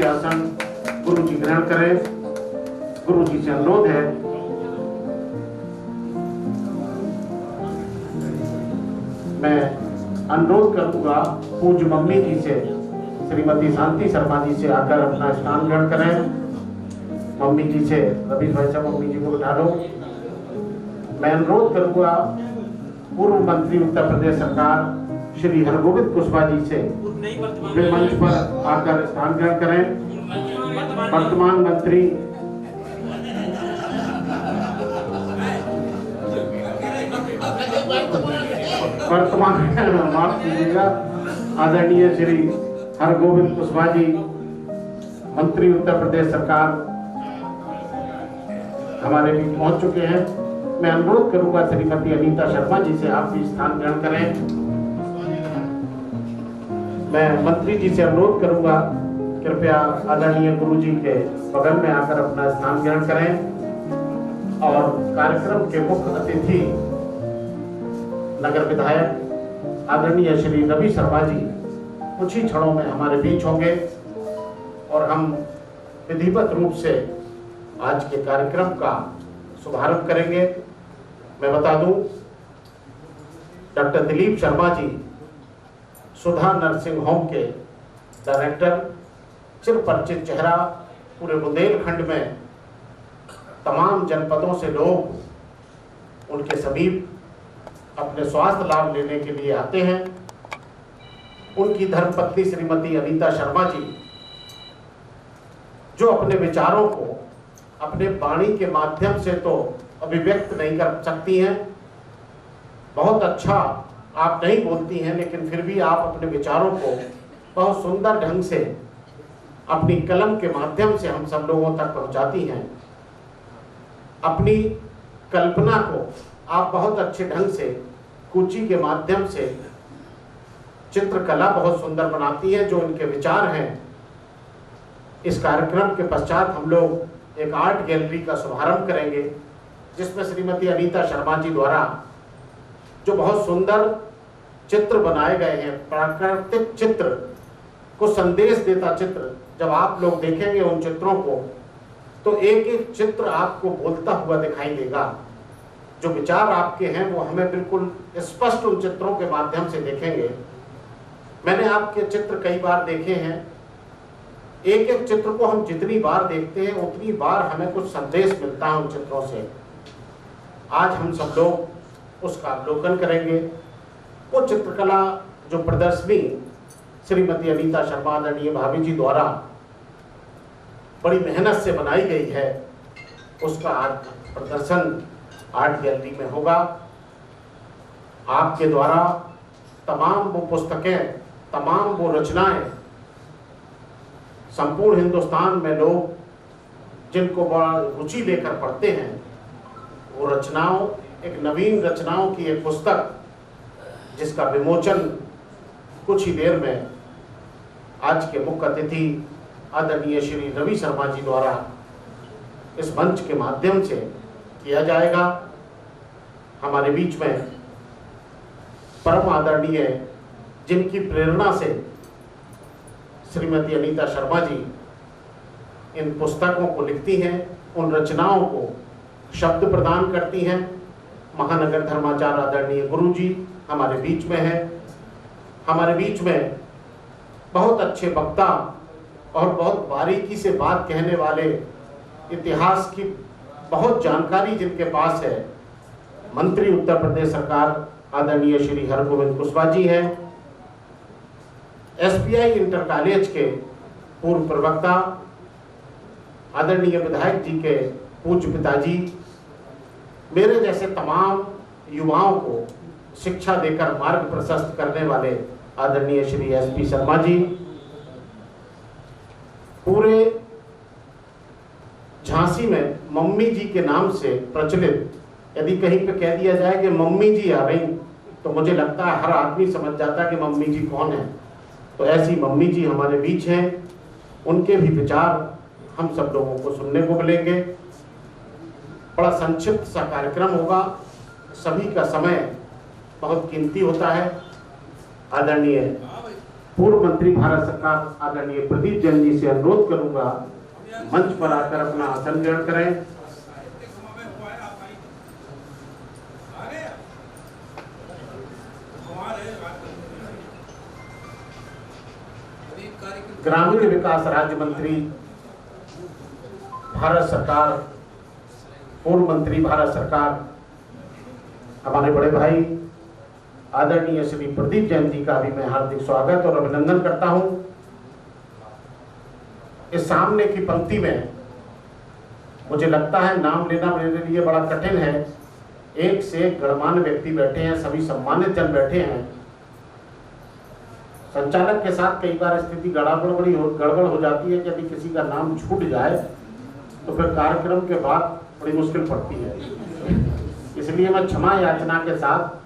आसन गुरु जी ग्रहण करें। गुरु जी से अनुरोध है मैं अनुरोध करूंगा पूज्य मम्मी जी से, श्रीमती शांति शर्मा जी से आकर अपना स्थान ग्रहण करें। मम्मी जी से रवि भाई साहब मम्मी जी को बिठा लो। मैं अनुरोध करूंगा पूर्व मंत्री उत्तर प्रदेश सरकार श्री हरगोविंद कुशवाहा जी से वे मंच पर आकर स्थान ग्रहण करें। वर्तमान मंत्री माफ कीजिएगा, आदरणीय श्री हरगोविंद कुशवाहा जी मंत्री उत्तर प्रदेश सरकार हमारे बीच पहुंच चुके हैं। मैं अनुरोध करूंगा श्रीमती अनीता शर्मा जी से आप भी स्थान ग्रहण करें। मैं मंत्री जी से अनुरोध करूंगा कृपया आदरणीय गुरु जी के बगल में आकर अपना स्थान ग्रहण करें। और कार्यक्रम के मुख्य अतिथि नगर विधायक आदरणीय श्री रवि शर्मा जी कुछ ही क्षणों में हमारे बीच होंगे और हम विधिवत रूप से आज के कार्यक्रम का शुभारंभ करेंगे। मैं बता दूं, डॉक्टर दिलीप शर्मा जी सुधा नर्सिंग होम के डायरेक्टर, चिरपरिचित चेहरा, पूरे बुंदेलखंड में तमाम जनपदों से लोग उनके समीप अपने स्वास्थ्य लाभ लेने के लिए आते हैं। उनकी धर्मपत्नी श्रीमती अनीता शर्मा जी जो अपने विचारों को अपने वाणी के माध्यम से तो अभिव्यक्त नहीं कर सकती हैं, बहुत अच्छा आप नहीं बोलती हैं, लेकिन फिर भी आप अपने विचारों को बहुत सुंदर ढंग से अपनी कलम के माध्यम से हम सब लोगों तक पहुंचाती हैं। अपनी कल्पना को आप बहुत अच्छे ढंग से कूची के माध्यम से चित्रकला बहुत सुंदर बनाती है। जो इनके विचार हैं, इस कार्यक्रम के पश्चात हम लोग एक आर्ट गैलरी का शुभारंभ करेंगे जिसमें श्रीमती अनीता शर्मा जी द्वारा जो बहुत सुंदर चित्र बनाए गए हैं, प्राकृतिक चित्र को संदेश देता चित्र, जब आप लोग देखेंगे उन चित्रों को तो एक एक चित्र आपको बोलता हुआ दिखाई देगा। जो विचार आपके हैं वो हमें बिल्कुल स्पष्ट उन चित्रों के माध्यम से देखेंगे। मैंने आपके चित्र कई बार देखे हैं, एक एक चित्र को हम जितनी बार देखते हैं उतनी बार हमें कुछ संदेश मिलता है उन चित्रों से। आज हम सब लोग उसका अवलोकन करेंगे। वो चित्रकला जो प्रदर्शनी श्रीमती अनीता शर्मा आदरणीय भाभी जी द्वारा बड़ी मेहनत से बनाई गई है, उसका आज प्रदर्शन आर्ट गैलरी में होगा। आपके द्वारा तमाम वो पुस्तकें, तमाम वो रचनाएं संपूर्ण हिंदुस्तान में लोग जिनको बड़ा रुचि लेकर पढ़ते हैं, वो रचनाओं, एक नवीन रचनाओं की एक पुस्तक जिसका विमोचन कुछ ही देर में आज के मुख्य अतिथि आदरणीय श्री रवि शर्मा जी द्वारा इस मंच के माध्यम से किया जाएगा। हमारे बीच में परम आदरणीय, जिनकी प्रेरणा से श्रीमती अनीता शर्मा जी इन पुस्तकों को लिखती हैं, उन रचनाओं को शब्द प्रदान करती हैं, महानगर धर्माचार्य आदरणीय गुरु जी हमारे बीच में हैं। हमारे बीच में बहुत अच्छे वक्ता और बहुत बारीकी से बात कहने वाले, इतिहास की बहुत जानकारी जिनके पास है, मंत्री उत्तर प्रदेश सरकार आदरणीय श्री हरगोविंद कुशवाहा जी हैं। एसबीआई इंटर कॉलेज के पूर्व प्रवक्ता आदरणीय विधायक जी के पूज्य पिताजी, मेरे जैसे तमाम युवाओं को शिक्षा देकर मार्ग प्रशस्त करने वाले आदरणीय श्री एसपी शर्मा जी, पूरे झांसी में मम्मी जी के नाम से प्रचलित, यदि कहीं पे कह दिया जाए कि मम्मी जी आ रही तो मुझे लगता है हर आदमी समझ जाता है कि मम्मी जी कौन है। तो ऐसी मम्मी जी हमारे बीच हैं, उनके भी विचार हम सब लोगों को सुनने को मिलेंगे। बड़ा संक्षिप्त सा कार्यक्रम होगा, सभी का समय बहुत कीमती होता है। आदरणीय पूर्व मंत्री भारत सरकार आदरणीय प्रदीप जैन जी से अनुरोध करूंगा मंच पर आकर अपना आसन ग्रहण करें। ग्रामीण विकास राज्य मंत्री भारत सरकार, पूर्व मंत्री भारत सरकार, हमारे बड़े भाई आदरणीय श्री प्रदीप जैन जी का भी मैं हार्दिक स्वागत और अभिनंदन करता हूं। इस सामने की पंक्ति में मुझे लगता है नाम लेना मेरे लिए बड़ा कठिन है। एक से एक गणमान्य व्यक्ति बैठे हैं, सभी सम्मानित जन बैठे हैं। संचालक के साथ कई बार स्थिति गड़बड़ हो जाती है कि यदि किसी का नाम छूट जाए तो फिर कार्यक्रम के बाद बड़ी मुश्किल पड़ती है। इसलिए मैं क्षमा याचना के साथ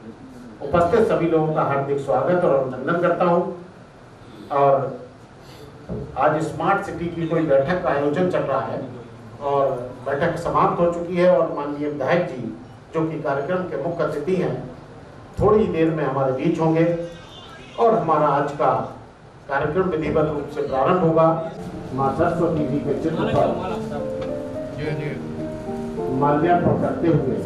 उपस्थित सभी लोगों का हार्दिक स्वागत और अभिनंदन करता हूं। और आज स्मार्ट सिटी की कोई बैठक का आयोजन चल रहा है और बैठक समाप्त हो चुकी है और माननीय विधायक जी जो कि कार्यक्रम के मुख्य अतिथि हैं थोड़ी देर में हमारे बीच होंगे और हमारा आज का कार्यक्रम विधिवत रूप से प्रारंभ होगा। मां सरस्वती जी के चित्र पर माल्यार्पण करते हुए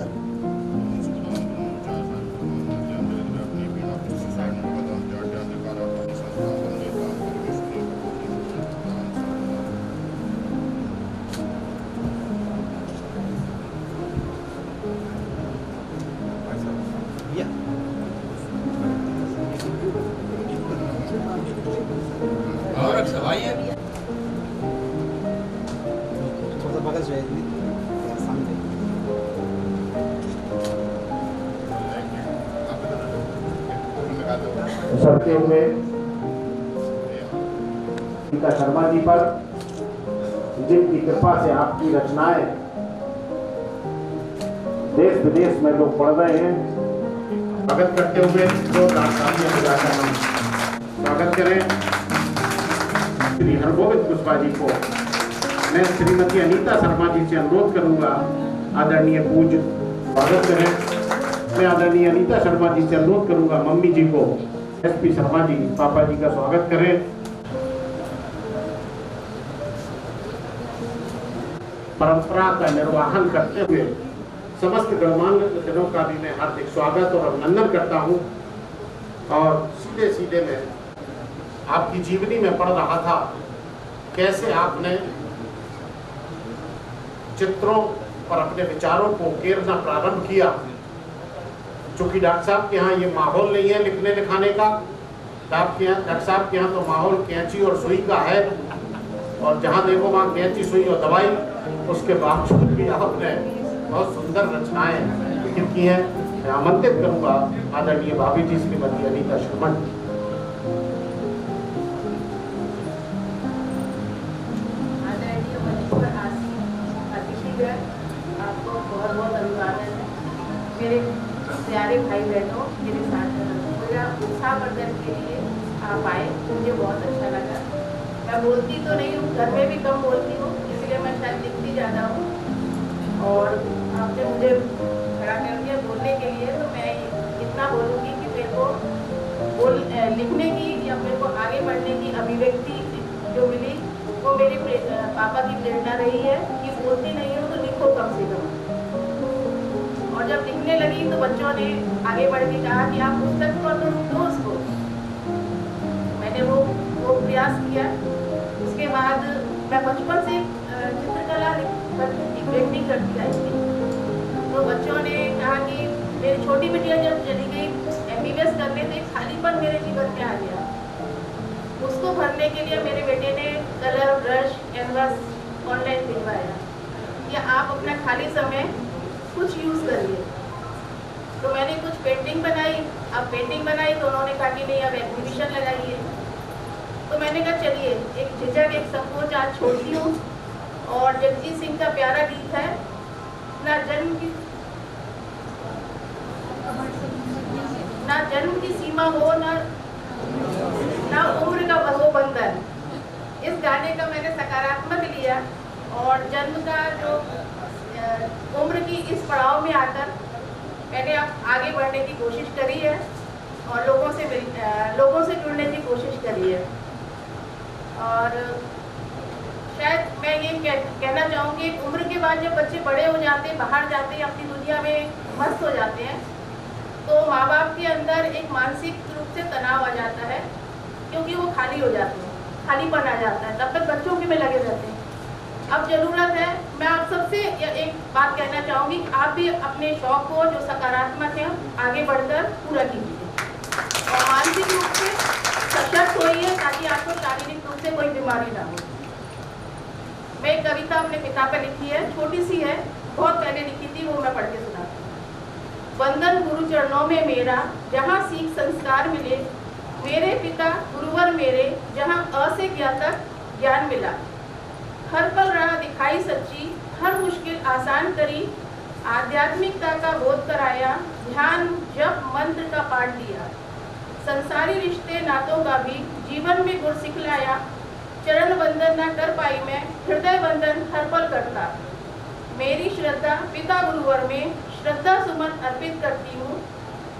करते हुए नीता शर्मा जी पर, जिनकी कृपा से आपकी रचनाएं देश विदेश में लोग पढ़ रहे हैं। स्वागत करते हुए स्वागत करें श्री हरगोविंद कुशवाहा जी को। मैं श्रीमती अनीता शर्मा जी से अनुरोध करूंगा आदरणीय पूज्य स्वागत करें। मैं आदरणीय अनीता शर्मा जी से अनुरोध करूंगा मम्मी जी को, एसपी शर्मा जी पापा जी का स्वागत करें। परंपरा का निर्वहन करते हुए समस्त गणमान्य जनों का भी मैं हार्दिक स्वागत और अभिनंदन करता हूं। और सीधे सीधे मैं आपकी जीवनी में पढ़ रहा था कैसे आपने चित्रों पर अपने विचारों को उकेरना प्रारंभ किया। चूंकि डॉक्टर साहब के यहाँ ये माहौल नहीं है लिखने लिखाने का, डॉक्टर साहब के यहाँ तो माहौल कैंची और सुई का है और जहाँ देखो वहाँ कैंची सुई और दवाई। उसके बावजूद भी आपने बहुत सुंदर रचनाएं लिखित की हैं। मैं आमंत्रित करूँगा आदरणीय भाभी जी श्रीमती अनीता शर्मा। आपको बहुत बहुत अभिवादन है। मेरे प्यारे भाई बहनों, मेरे साथ मेरा उत्साहवर्धन के लिए आप आए, मुझे बहुत अच्छा लगा। मैं बोलती तो नहीं हूँ, घर में भी कम बोलती हूँ, इसलिए मैं शायद लिखती ज़्यादा हूँ। और आपने मुझे खड़ा कर दिया बोलने के लिए, तो मैं इतना बोलूँगी कि मेरे को लिखने की या मेरे को आगे बढ़ने की अभिव्यक्ति जो मिली वो मेरे पापा की प्रेरणा रही है कि बोलती नहीं हो तो लिखो कम से कम। और जब लिखने लगी तो बच्चों ने आगे बढ़ के कहा कि आप पुस्तक को तो दो उसको। मैंने वो प्रयास किया। उसके बाद मैं बचपन से चित्रकला पेंटिंग करती आई थी। तो बच्चों ने कहा कि मेरी छोटी बिटिया जब चली गई MBBS करने, तो एक खालीपन मेरे जीवन में आ गया। उसको भरने के लिए मेरे बेटे ने कलर, ब्रश, कैनवस ऑनलाइन भिजवाया कि आप अपना खाली समय कुछ यूज़ करिए। तो मैंने कुछ पेंटिंग बनाई। अब पेंटिंग बनाई तो उन्होंने कहा कि नहीं अब एग्जीबिशन लगाइए। तो मैंने कहा चलिए एक झिझक एक संकोच आज छोड़ती हूँ। और जगजीत सिंह का प्यारा गीत है, ना जन्म की सीमा हो ना उम्र का वो बंधन। इस गाने का मैंने सकारात्मक लिया और जन्म का जो उम्र की इस पड़ाव में आकर मैंने अब आगे बढ़ने की कोशिश करी है और लोगों से जुड़ने की कोशिश करी रही है। और शायद मैं ये कहना चाहूँगी, उम्र के बाद जब बच्चे बड़े हो जाते हैं, बाहर जाते हैं, अपनी दुनिया में मस्त हो जाते हैं, तो माँ बाप के अंदर एक मानसिक रूप से तनाव आ जाता है, क्योंकि वो खाली हो जाते हैं, खालीपन आ जाता है। तब तक बच्चों के में लगे रहते हैं। अब जरूरत है, मैं आप सबसे एक बात कहना चाहूँगी, आप भी अपने शौक को जो सकारात्मक है आगे बढ़कर पूरा कीजिए और मानसिक रूप से सशक्त होइए, ताकि आपको शारीरिक रूप से कोई बीमारी ना हो। मैं एक कविता अपने पिता पर लिखी है, छोटी सी है, बहुत पहले लिखी थी, वो मैं पढ़ के सुनाती हूँ। वंदन गुरु चरणों में मेरा, जहाँ सीख संस्कार मिले, मेरे पिता गुरुवर मेरे, जहाँ अ से ज्ञ तक ज्ञान मिला। हर पल राह दिखाई सच्ची, हर मुश्किल आसान करी, आध्यात्मिकता का बोध कराया, ध्यान जप मंत्र का पाठ दिया। संसारी रिश्ते नातों का भी जीवन में गुर सिखलाया। चरण वंदन न कर पाई मैं, हृदय वंदन हर पल करता। मेरी श्रद्धा पिता गुरुवर में, श्रद्धा सुमन अर्पित करती हूँ।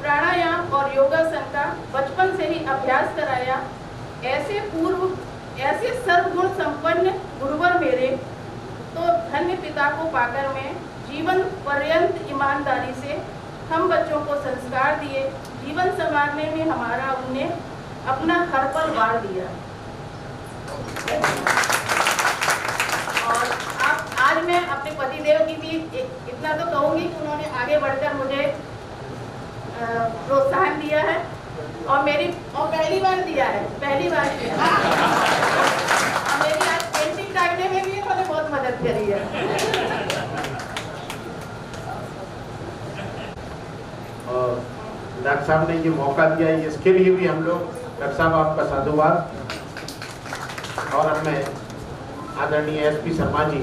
प्राणायाम और योगासन का बचपन से ही अभ्यास कराया। ऐसे सर्वगुण संपन्न गुरुवर मेरे, तो धन्य पिता को पाकर मैं जीवन पर्यंत ईमानदारी से हम बच्चों को संस्कार दिए। जीवन संवारने में हमारा उन्हें अपना हर पल वार दिया। और आज मैं अपने पतिदेव की भी इतना तो कहूँगी कि उन्होंने आगे बढ़कर मुझे प्रोत्साहन दिया है, और पहली बार दिया है, पहली बार दिया और मेरी आज पेंटिंग काटने में भी उन्होंने बहुत मदद करी है। और डॉक्टर साहब ने ये मौका दिया है, इसके लिए भी हम लोग डॉक्टर साहब आपका साधुवाद। और अब मैं आदरणीय एसपी शर्मा जी,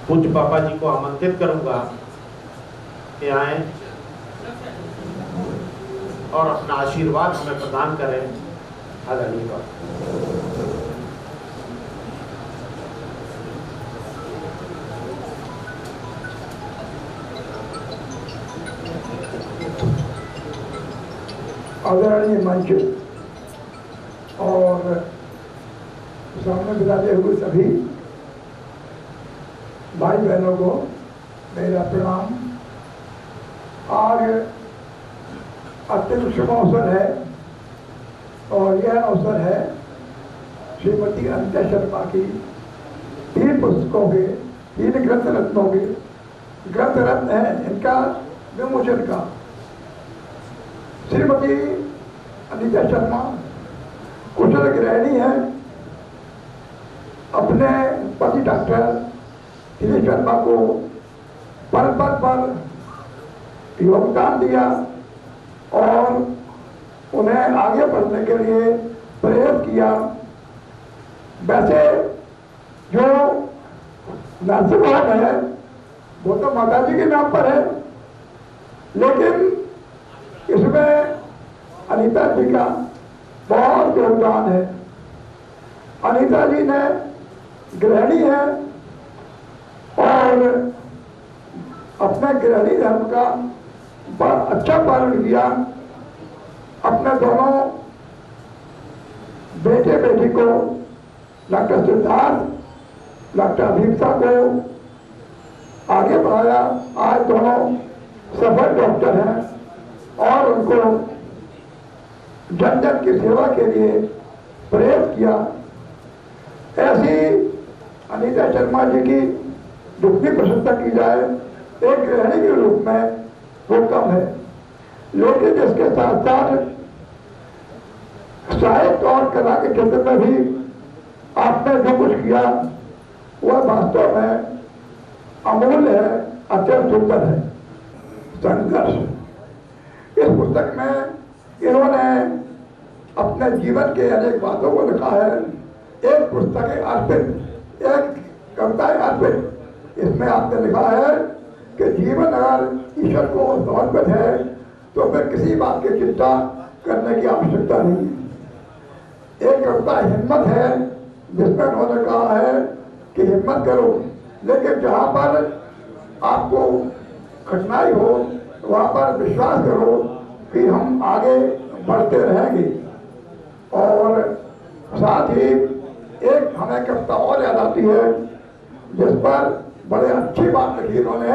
पूज्य पापा जी को आमंत्रित करूंगा कि आए और अपना आशीर्वाद हमें प्रदान करें। आदरणीय बाबा। आदरणीय मंच और सामने बिराजे हुए सभी भाई बहनों को मेरा प्रणाम। आज अत्यंत शुभ अवसर है और यह अवसर है श्रीमती अनिता शर्मा की 3 पुस्तकों के, 3 ग्रंथ रत्नों के, ग्रंथ रत्न है इनका विमोचन का। श्रीमती अनिता शर्मा कुशल गृहिणी है। अपने पति डॉक्टर दिनेश शर्मा को पल पल पर योगदान दिया और उन्हें आगे बढ़ने के लिए प्रेरित किया। वैसे जो नर्सिंग होम है वो तो माता जी के नाम पर है, लेकिन इसमें अनीता जी का बहुत योगदान है। अनीता जी ने गृहिणी है और अपने गृहिणी धर्म का बड़ा अच्छा पालन किया। अपने दोनों बेटे बेटी को, डॉक्टर सिद्धार्थ, डॉक्टर अभिप्सा को आगे बढ़ाया। आज दोनों सफल डॉक्टर हैं और उनको जन जन की सेवा के लिए प्रेरित किया। ऐसी अनीता शर्मा जी की जितनी प्रशंसा की जाए एक गृहिणी के रूप में वो कम है, लेकिन इसके साथ साथ साहित्य और कला के क्षेत्र में भी आपने जो कुछ किया वह वास्तव में अमूल्य है, अत्यंत सुंदर है। संघर्ष, इस पुस्तक में इन्होंने अपने जीवन के अनेक बातों को लिखा है। एक पुस्तक है अर्पित, एक कविता है अर्पित। इसमें आपने लिखा है कि जीवन अगर ईश्वर को समर्पित है तो फिर किसी बात की चिंता करने की आवश्यकता नहीं है। एक कविता हिम्मत है जिसमें उन्होंने कहा है कि हिम्मत करो, लेकिन जहाँ पर आपको कठिनाई हो वहाँ पर विश्वास करो कि हम आगे बढ़ते रहेंगे। और साथ ही एक हमें कविता और याद आती है जिस पर बड़े अच्छी बात लिखी इन्होंने।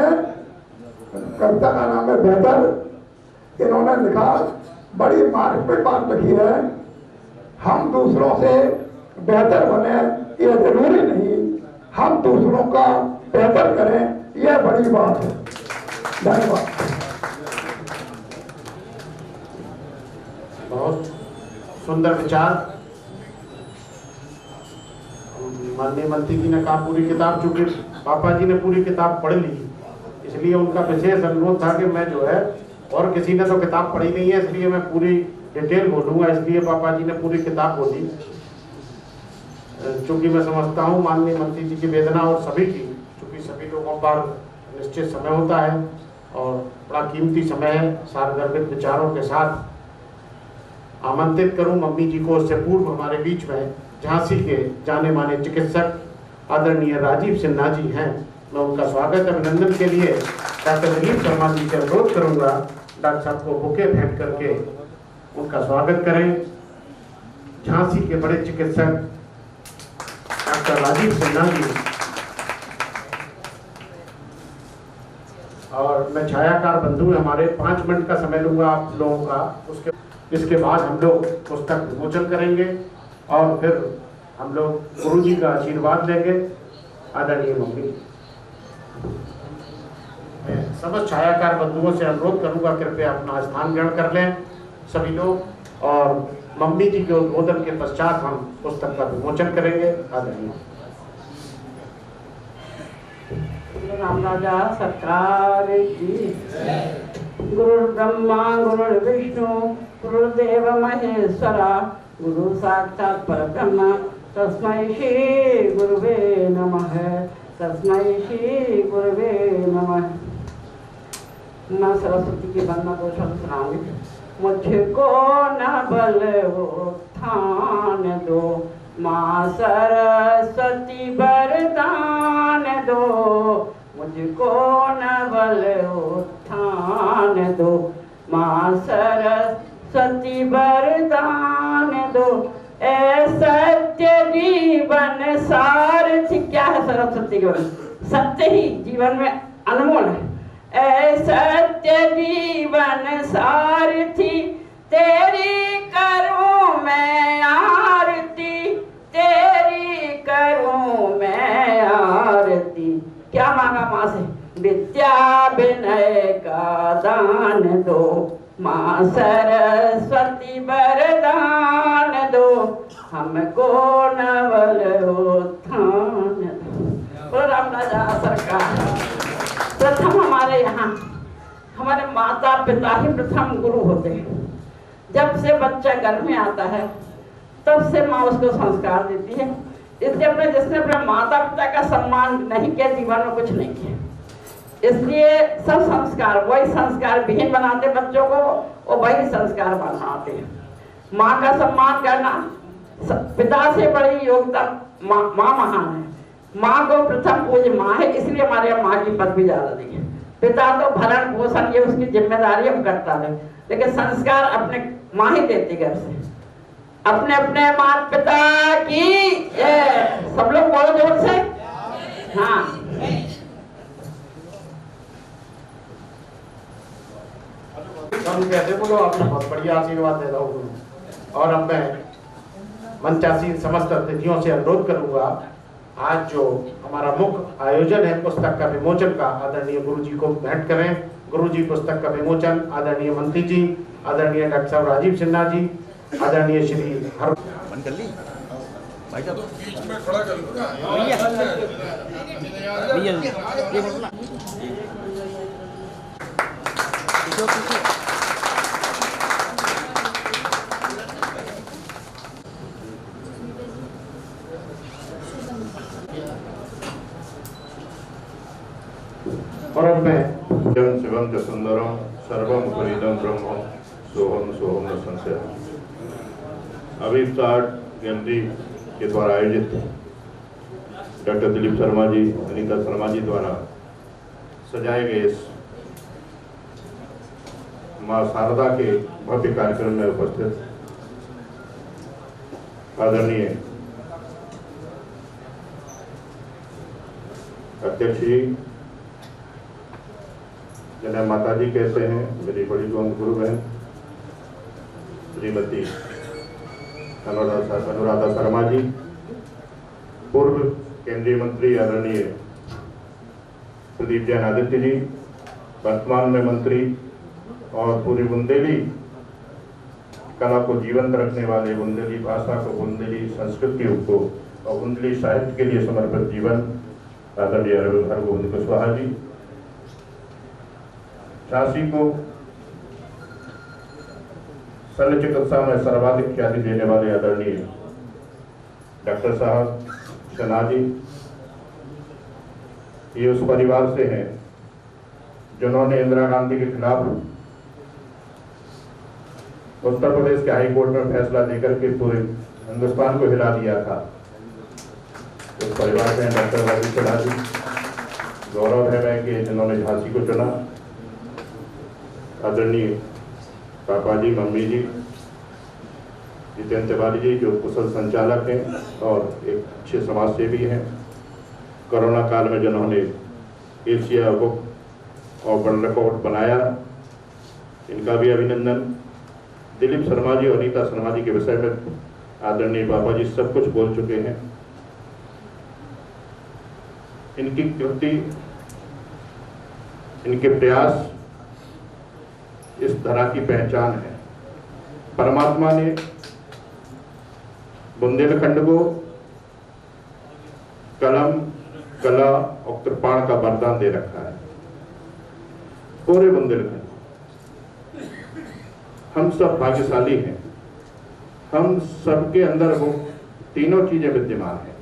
कविता का नाम है बेहतर। इन्होंने लिखा, बड़ी मार्मिक बात लिखी है, हम दूसरों से बेहतर बने ये जरूरी नहीं, हम दूसरों का बेहतर करें यह बड़ी बात है। धन्यवाद। बहुत सुंदर विचार। माननीय मंत्री जी ने कहा पूरी किताब, चूंकि पापा जी ने पूरी किताब पढ़ ली, इसलिए उनका विशेष अनुरोध था कि मैं जो है, और किसी ने तो किताब पढ़ी नहीं है इसलिए मैं पूरी डिटेल बोलूँगा, इसलिए पापा जी ने पूरी किताब बोली। चूँकि मैं समझता हूँ माननीय मंत्री जी की वेदना और सभी की, चूँकि सभी लोगों पर निश्चित समय होता है और बड़ा कीमती समय है, सारगर्भित विचारों के साथ आमंत्रित करूँ मम्मी जी को। उससे पूर्व हमारे बीच में झांसी के जाने माने चिकित्सक आदरणीय राजीव सिन्हा जी हैं, मैं उनका स्वागत अभिनंदन के लिए डॉक्टर दिलीप शर्मा जी से अनुरोध करूंगा, डॉक्टर साहब को बुके भेंट करके उनका स्वागत करें। झांसी के बड़े चिकित्सक डॉक्टर राजीव सिन्हा जी। और मैं छायाकार बंधु हमारे 5 मिनट का समय लूंगा आप लोगों का, इसके बाद हम लोग पुस्तक विमोचन करेंगे और फिर हम लोग गुरु जी का आशीर्वाद लेंगे। आदरणीय मम्मी, मैं समस्त छायाकार बंधुओं से अनुरोध करूंगा कृपया अपना स्थान ग्रहण कर लें सभी लोग, और मम्मी जी के उद्बोधन के पश्चात हम पुस्तक का विमोचन करेंगे। आदरणीय राम राजा सरकार की। गुरु ब्रह्मा गुरु विष्णु गुरुदेव महेश्वरा, गुरु साक्षात परब्रह्म तस्मै श्री गुरुवे नमः, तस्मै श्री गुरुवे नमः। मैं सरस्वती की वंदना को शब्द सुनाऊंगी। मुझको न बल उत्थान दो, माँ सरस्वती वरदान दो, मुझको न बल उत्थान दो, माँ सरस्वती वरदान दो। ऐ सत्य जीवन सारथी, क्या है सरस्वती के वरदान? सत्य ही जीवन में अनमोल है। ऐ सत्य जीवन सारथी, तेरी करूं मैं आरती, तेरी करूं मैं आरती। क्या मांगा माँ से? विद्या विनय का दान दो, माँ सरस्वती वरदान दो, हमको नवल उत्थान दो। राम राजा सरकार। प्रथम हमारे यहाँ हमारे माता पिता ही प्रथम गुरु होते हैं। जब से बच्चा घर में आता है तब से माँ उसको संस्कार देती है। इसलिए जिसने अपने माता पिता का सम्मान नहीं किया जीवन में कुछ नहीं किया। इसलिए सब संस्कार वही संस्कार विहीन बनाते बच्चों को, और वही संस्कार बनाते हैं। माँ का सम्मान करना, पिता से बड़ी योग्यता माँ महान है। माँ को प्रथम पूज्य माँ है, इसलिए हमारे यहाँ माँ की पदवी ज्यादा दी है। पिता तो भरण पोषण ये उसकी जिम्मेदारी अब करता है, लेकिन संस्कार अपने माँ ही देती घर से। अपने अपने माता पिता की सब लोग बोलो जोर से। हाँ, हम कैसे बोलो, आपने बहुत बढ़िया आशीर्वाद दे रहा हूँ। और अब मैं मंचासीन समस्त अतिथियों से अनुरोध करूंगा, आज जो हमारा मुख्य आयोजन है पुस्तक का विमोचन का, आदरणीय गुरु जी को भेंट करें। गुरु जी पुस्तक का विमोचन आदरणीय मंत्री जी, आदरणीय डॉक्टर साहब राजीव सिन्हा जी, आदरणीय श्री हर भाई साहब बीच में खड़ा कर लो ना। और अब मैं शिवम च सुंदरम सर्वम खरीदम ब्रह्म सोहम सोहम न संशय। अभी स्टार्ट गैलरी के द्वारा आयोजित डॉक्टर दिलीप शर्मा जी, अनीता शर्मा जी द्वारा सजाए गए इस माँ शारदा के भव्य कार्यक्रम में उपस्थित आदरणीय अध्यक्ष जी, जिन्हें माता जी कहते हैं, मेरी बड़ी गुरु बहन श्रीमती अनुराधा शर्मा जी, पूर्व केंद्रीय मंत्री आदरणीय प्रदीप जैन आदित्य जी, वर्तमान में मंत्री और पूरी बुंदेली कला को जीवंत रखने वाले, बुंदेली भाषा को, बुंदेली संस्कृति को और बुंदेली साहित्य के लिए समर्पित जीवन आदरणीय हरगोविंद कुशवाहा जी, झांसी को शल्य चिकित्सा में सर्वाधिक ख्याति देने वाले आदरणीय डॉक्टर साहब सिन्हा जी, ये उस परिवार से हैं जिन्होंने इंदिरा गांधी के खिलाफ उत्तर प्रदेश के हाई कोर्ट में फैसला देकर के पूरे हिंदुस्तान को हिला दिया था। उस परिवार से डॉक्टर रवि सिन्हा जी, गौरव है मैं कि जिन्होंने झांसी को चुना। आदरणीय पापा जी, मम्मी जी, जितेंद्र तिवारी जी जो कुशल संचालक हैं और एक अच्छे समाज सेवी हैं, कोरोना काल में जिन्होंने एशिया बुक और वर्ल्ड रिकॉर्ड बनाया, इनका भी अभिनंदन। दिलीप शर्मा जी और रीता शर्मा जी के विषय में आदरणीय बाबा जी सब कुछ बोल चुके हैं। इनकी कृति, इनके प्रयास इस धरा की पहचान है। परमात्मा ने बुंदेलखंड को कलम, कला और कृपाण का वरदान दे रखा है। पूरे बुंदेलखंड हम सब भाग्यशाली हैं। हम सबके अंदर वो तीनों चीजें विद्यमान हैं,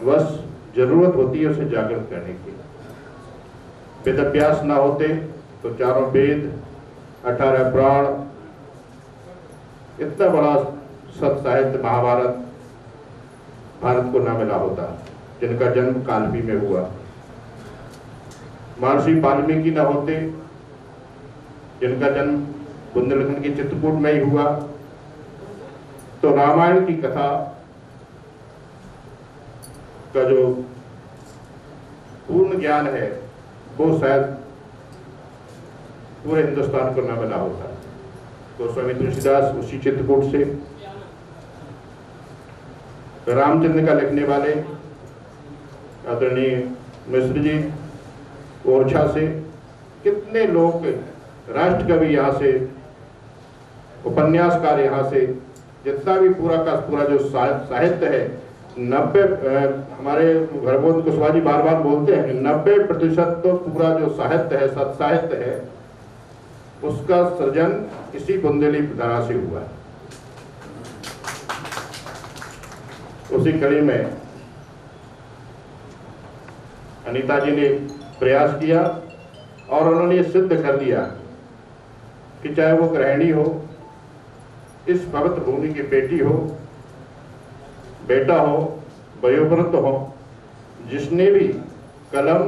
बस जरूरत होती है उसे जागृत करने की। वेद अभ्यास ना होते तो चारों वेद, 18 पुराण, इतना बड़ा सत साहित्य महाभारत भारत को ना मिला होता, जिनका जन्म कालपी में हुआ। महर्षि वाल्मीकि न होते, जिनका जन्म बुंदेलखंड के चित्रकूट में ही हुआ, तो रामायण की कथा का जो पूर्ण ज्ञान है वो शायद पूरे हिंदुस्तान को न मिला होता। तो स्वामी तुलसीदास उसी चित्रकूट से, रामचंद्र का लिखने वाले आदरणीय मिश्र जी ओरछा से, कितने लोग, राष्ट्र कवि यहाँ से, उपन्यासकार यहाँ से, जितना भी पूरा का पूरा जो साहित्य है, 90 हमारे हरगोविंद कुशवाहा जी बार बार बोलते हैं 90% तो पूरा जो साहित्य है, सत साहित्य है, उसका सृजन इसी बुंदेली धरा से हुआ है। उसी कड़ी में अनीता जी ने प्रयास किया और उन्होंने ये सिद्ध कर दिया कि चाहे वो गृहिणी हो, इस पवित्र भूमि की बेटी हो, बेटा हो, वयोवृद्ध हो, जिसने भी कलम,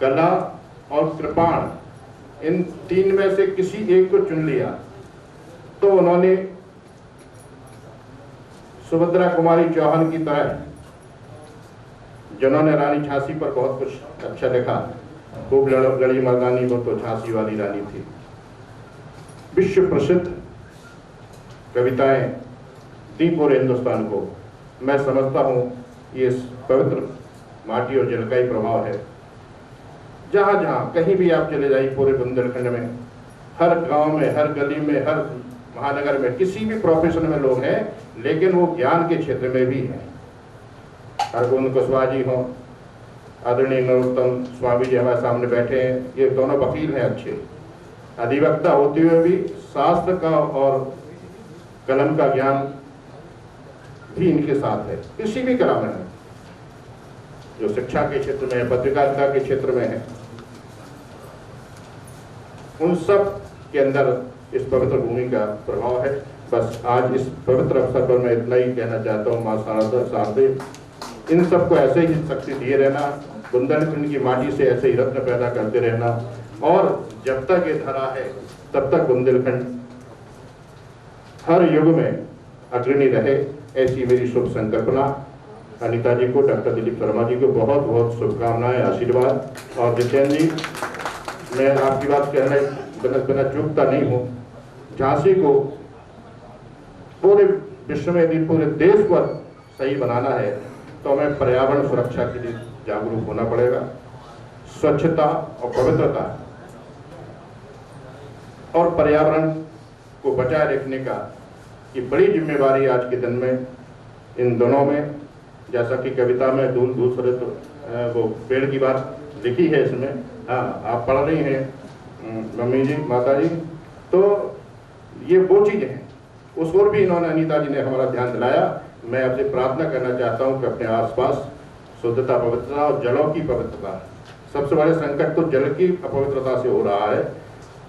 कला और कृपाण इन तीन में से किसी एक को चुन लिया तो उन्होंने सुभद्रा कुमारी चौहान की तरह, जिन्होंने रानी झांसी पर बहुत कुछ अच्छा लिखा, खूब लड़ी मर्दानी, वो तो झांसी वाली रानी थी, विश्व प्रसिद्ध कविताएं दी पूरे हिंदुस्तान को। मैं समझता हूँ ये पवित्र माटी और जल का ही प्रभाव है। जहाँ जहाँ कहीं भी आप चले जाइए पूरे बुंदेलखंड में, हर गांव में, हर गली में, हर महानगर में, किसी भी प्रोफेशन में लोग हैं, लेकिन वो ज्ञान के क्षेत्र में भी हैं। हरगोविंद कुशवाहा जी हों, आदरणीय नरोत्तम स्वामी जी हमारे सामने बैठे हैं, ये दोनों वकील हैं, अच्छे अधिवक्ता होते हुए भी शास्त्र का और कलम का ज्ञान भी इनके साथ है। किसी भी कला में है, जो शिक्षा के क्षेत्र में है, पत्रकारिता के क्षेत्र में है, उन सब के अंदर इस पवित्र भूमि का प्रभाव है। बस आज इस पवित्र अवसर पर मैं इतना ही कहना चाहता हूँ, माँ शारदा शारदे इन सबको ऐसे ही शक्ति दिए रहना, बुंदेलखंड की माटी से ऐसे ही रत्न पैदा करते रहना, और जब तक ये धरा है तब तक बुंदेलखंड हर युग में अग्रणी रहे। ऐसी मेरी शुभ संकल्पना। अनीता जी को, डॉक्टर दिलीप शर्मा जी को बहुत बहुत शुभकामनाएं, आशीर्वाद। और जितेंद्र जी, मैं आपकी बात कहने बिना चूकता नहीं हूँ। झांसी को पूरे विश्व में यदि पूरे देश को सही बनाना है तो हमें पर्यावरण सुरक्षा के लिए जागरूक होना पड़ेगा। स्वच्छता और पवित्रता और पर्यावरण को बचाए रखने का ये बड़ी जिम्मेवारी आज के दिन में इन दोनों में, जैसा कि कविता में दूसरे तो वो पेड़ की बात लिखी है इसमें, हाँ आप पढ़ रही हैं मम्मी जी, माता जी, तो ये वो चीज़ें हैं। उस ओर भी इन्होंने, अनीता जी ने हमारा ध्यान दिलाया। मैं आपसे प्रार्थना करना चाहता हूँ कि अपने आसपास शुद्धता, पवित्रता और जलों की पवित्रता, सबसे बड़े संकट तो जल की अपवित्रता से हो रहा है।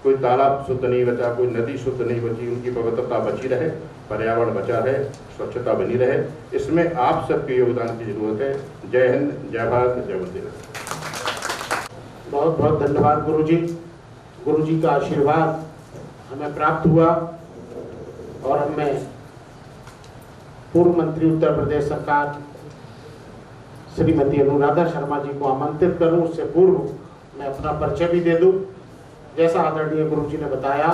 कोई तालाब शुद्ध नहीं बचा, कोई नदी शुद्ध नहीं बची, उनकी पवित्रता बची रहे, पर्यावरण बचा रहे, स्वच्छता बनी रहे। इसमें आप सबके योगदान की जरूरत है। जय हिंद, जय भारत, जय वंदे। बहुत बहुत धन्यवाद गुरुजी। गुरुजी का आशीर्वाद हमें प्राप्त हुआ और हमें पूर्व मंत्री उत्तर प्रदेश सरकार श्रीमती अनुराधा शर्मा जी को आमंत्रित करूं, उससे पूर्व मैं अपना परिचय भी दे दूं। जैसा आदरणीय गुरुजी ने बताया,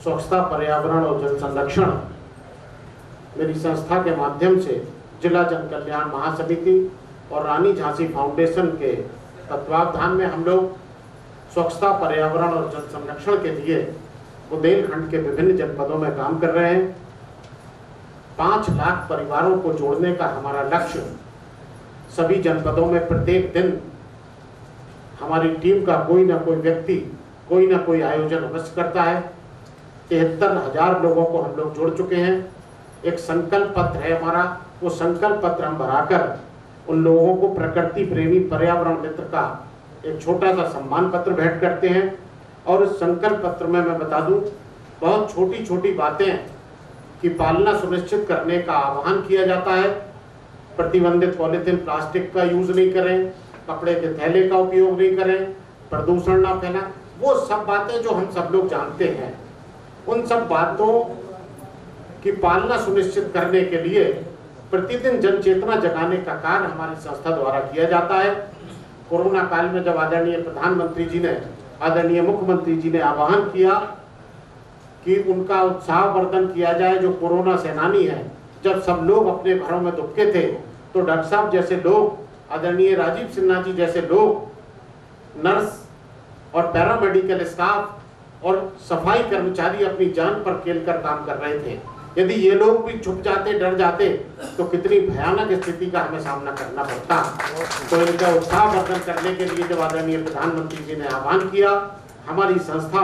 स्वच्छता, पर्यावरण और जल संरक्षण मेरी संस्था के माध्यम से जिला जन कल्याण महासमिति और रानी झांसी फाउंडेशन के तत्वावधान में हम लोग स्वच्छता, पर्यावरण और जल संरक्षण के लिए बुंदेलखंड के विभिन्न जनपदों में काम कर रहे हैं। 5 लाख परिवारों को जोड़ने का हमारा लक्ष्य। सभी जनपदों में प्रत्येक दिन हमारी टीम का कोई ना कोई व्यक्ति कोई ना कोई आयोजन अवश्य करता है। 73,000 लोगों को हम लोग जोड़ चुके हैं। एक संकल्प पत्र है हमारा, वो संकल्प पत्र हम भराकर उन लोगों को प्रकृति प्रेमी पर्यावरण मित्र का एक छोटा सा सम्मान पत्र भेंट करते हैं। और इस संकल्प पत्र में मैं बता दूं, बहुत छोटी छोटी बातें की पालना सुनिश्चित करने का आह्वान किया जाता है। प्रतिबंधित पॉलीथीन, प्लास्टिक का यूज नहीं करें, कपड़े के थैले का उपयोग नहीं करें, प्रदूषण ना फैला, वो सब बातें जो हम सब लोग जानते हैं, उन सब बातों की पालना सुनिश्चित करने के लिए प्रतिदिन जन चेतना जगाने का कार्य हमारी संस्था द्वारा किया जाता है। कोरोना काल में जब आदरणीय प्रधानमंत्री जी ने, आदरणीय मुख्यमंत्री जी ने आह्वान किया कि उनका उत्साहवर्धन किया जाए, जो कोरोना सेनानी हैं, जब सब लोग अपने घरों में दुबके थे तो डॉक्टर साहब जैसे लोग, आदरणीय राजीव सिन्हा जी जैसे लोग, नर्स और पैरामेडिकल स्टाफ और सफाई कर्मचारी अपनी जान पर खेल कर काम कर रहे थे। यदि ये लोग भी छुप जाते, डर जाते, तो कितनी भयानक स्थिति का हमें सामना करना पड़ता। तो इनका उत्साहवर्धन करने के लिए जब आदरणीय प्रधानमंत्री जी ने आह्वान किया, हमारी संस्था